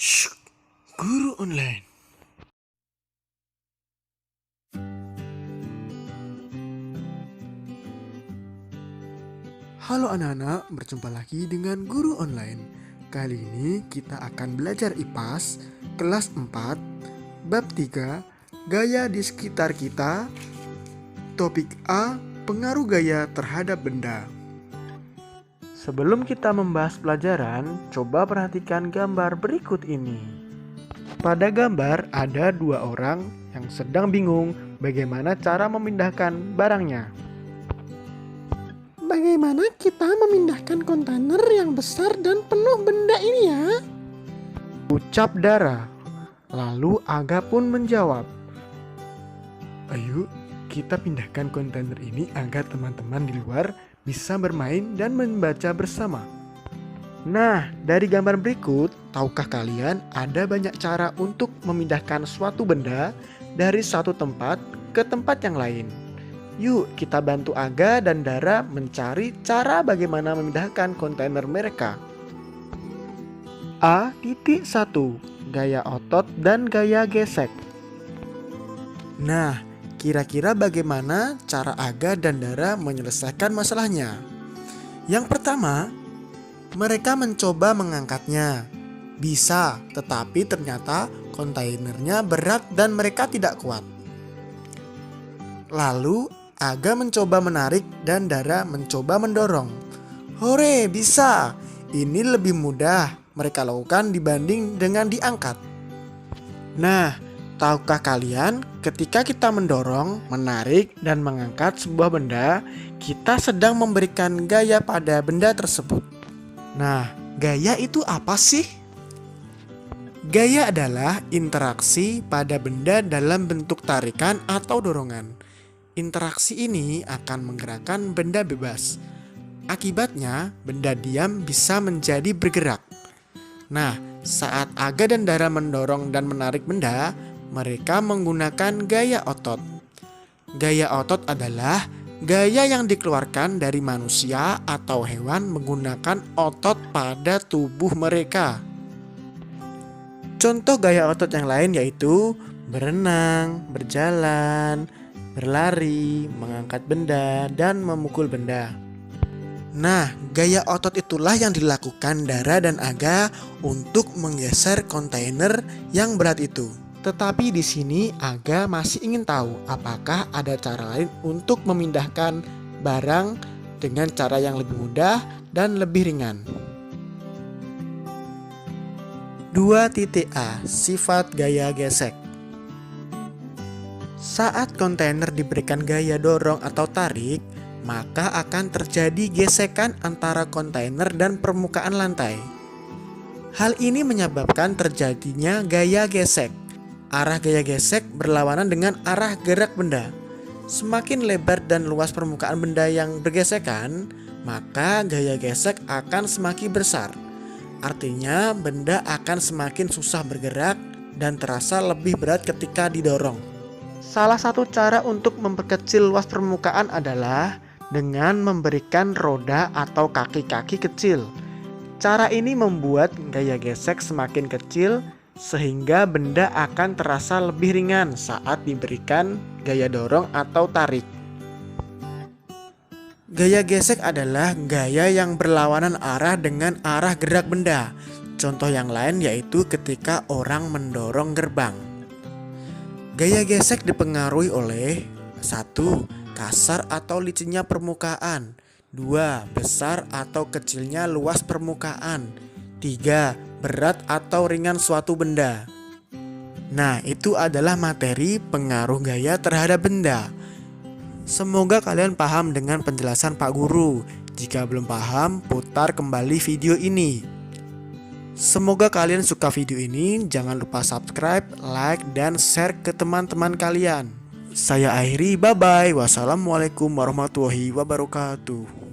Shh, Guru Online. Halo anak-anak, berjumpa lagi dengan Guru Online. Kali ini kita akan belajar IPAS kelas 4, bab 3, gaya di sekitar kita. Topik A, pengaruh gaya terhadap benda. Sebelum kita membahas pelajaran, coba perhatikan gambar berikut ini. Pada gambar ada dua orang yang sedang bingung bagaimana cara memindahkan barangnya. Bagaimana kita memindahkan kontainer yang besar dan penuh benda ini ya? Ucap Dara. Lalu Aga pun menjawab, ayo kita pindahkan kontainer ini agar teman-teman di luar bisa bermain dan membaca bersama. Nah, dari gambar berikut, tahukah kalian ada banyak cara untuk memindahkan suatu benda dari satu tempat ke tempat yang lain? Yuk kita bantu Aga dan Dara mencari cara bagaimana memindahkan kontainer mereka. A.1. Gaya otot dan gaya gesek. Nah, kira-kira bagaimana cara Aga dan Dara menyelesaikan masalahnya? Yang pertama, mereka mencoba mengangkatnya. Bisa, tetapi ternyata kontainernya berat dan mereka tidak kuat. Lalu, Aga mencoba menarik dan Dara mencoba mendorong. Hore, bisa! Ini lebih mudah mereka lakukan dibanding dengan diangkat. Nah, tahukah kalian ketika kita mendorong, menarik, dan mengangkat sebuah benda, kita sedang memberikan gaya pada benda tersebut. Nah, gaya itu apa sih? Gaya adalah interaksi pada benda dalam bentuk tarikan atau dorongan. Interaksi ini akan menggerakkan benda bebas. Akibatnya, benda diam bisa menjadi bergerak. Nah, saat Aga dan Dara mendorong dan menarik benda, mereka menggunakan gaya otot. Gaya otot adalah gaya yang dikeluarkan dari manusia atau hewan menggunakan otot pada tubuh mereka. Contoh gaya otot yang lain yaitu berenang, berjalan, berlari, mengangkat benda, dan memukul benda. Nah, gaya otot itulah yang dilakukan Dara dan Aga untuk menggeser kontainer yang berat itu. Tetapi di sini Aga masih ingin tahu apakah ada cara lain untuk memindahkan barang dengan cara yang lebih mudah dan lebih ringan. 2.A. Sifat gaya gesek. Saat kontainer diberikan gaya dorong atau tarik, maka akan terjadi gesekan antara kontainer dan permukaan lantai. Hal ini menyebabkan terjadinya gaya gesek. Arah gaya gesek berlawanan dengan arah gerak benda. Semakin lebar dan luas permukaan benda yang bergesekan, maka gaya gesek akan semakin besar. Artinya, benda akan semakin susah bergerak dan terasa lebih berat ketika didorong. Salah satu cara untuk memperkecil luas permukaan adalah dengan memberikan roda atau kaki-kaki kecil. Cara ini membuat gaya gesek semakin kecil sehingga benda akan terasa lebih ringan saat diberikan gaya dorong atau tarik. Gaya gesek adalah gaya yang berlawanan arah dengan arah gerak benda. Contoh yang lain yaitu ketika orang mendorong gerbang. Gaya gesek dipengaruhi oleh 1. Kasar atau licinnya permukaan. 2. Besar atau kecilnya luas permukaan. 3. Berat atau ringan suatu benda. Nah, itu adalah materi pengaruh gaya terhadap benda. Semoga kalian paham dengan penjelasan Pak Guru. Jika belum paham, putar kembali video ini. Semoga kalian suka video ini. Jangan lupa subscribe, like, dan share ke teman-teman kalian. Saya akhiri, bye-bye. Wassalamualaikum warahmatullahi wabarakatuh.